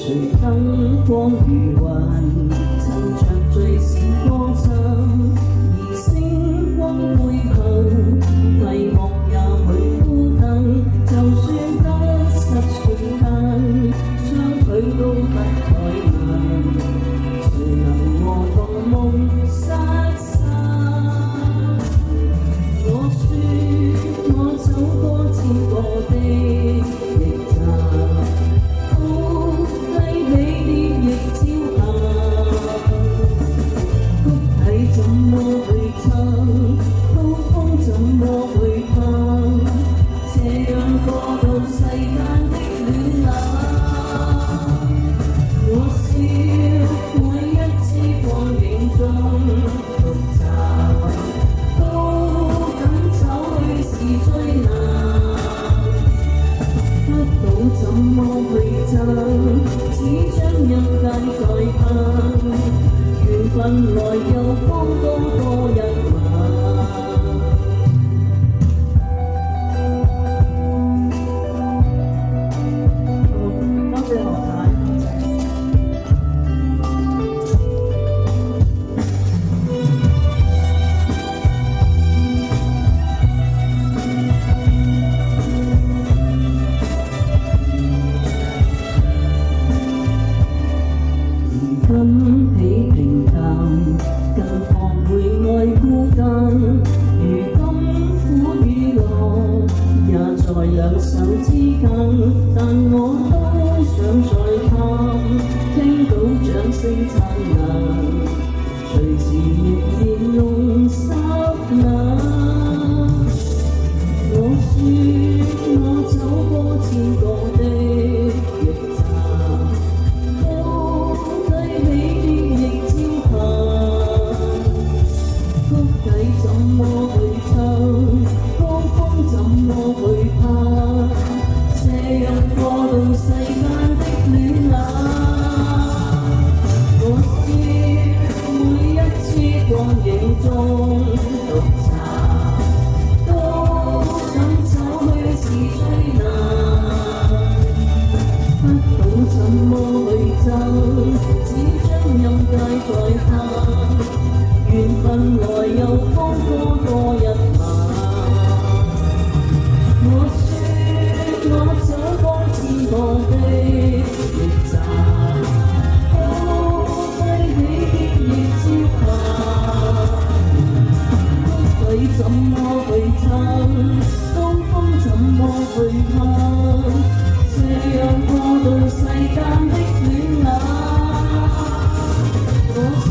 誰燈光如雲，趁着最是光陰，而星光背後，迷茫也許孤單。就算得失瞬間，相距都不可能，誰能和同夢失散？我說我走過千個的驛站，高低起跌亦朝霞，谷底怎麼去撐，高峰怎麼去攀，這樣過渡世間的戀愛。我笑每一次光影中獨站，都敢走去是最難，不懂怎麼去爭，只將陰間再攀，緣分來又方多一晚。多謝何太。今起平淡，更學會愛孤單。如今苦與樂，也在兩手之間。但我都想再探，聽到掌聲燦爛，隨時仍然弄濕眼。我說我走過千個的驛站，高低起跌亦朝霞，谷底怎麼去撐，高峰怎麼去攀，這樣過渡世間的戀愛。我笑每一次光影中獨站，都敢走去是最難，不懂怎麼去爭，只將陰界再攀，緣分來又方多一晚。我說我走過千個的驛站，高低起跌亦朝霞，谷底怎麼去撐，高峰怎麼去攀，這樣過渡世間的戀愛。我說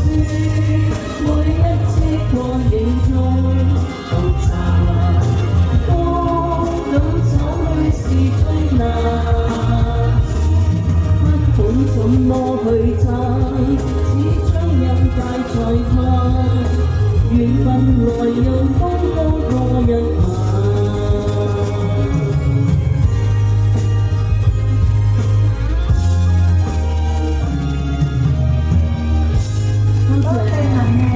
每一次光影中獨站，都敢走去是最難，不懂怎麼去爭，只將陰界再攀，緣分來又方多一晚。多謝。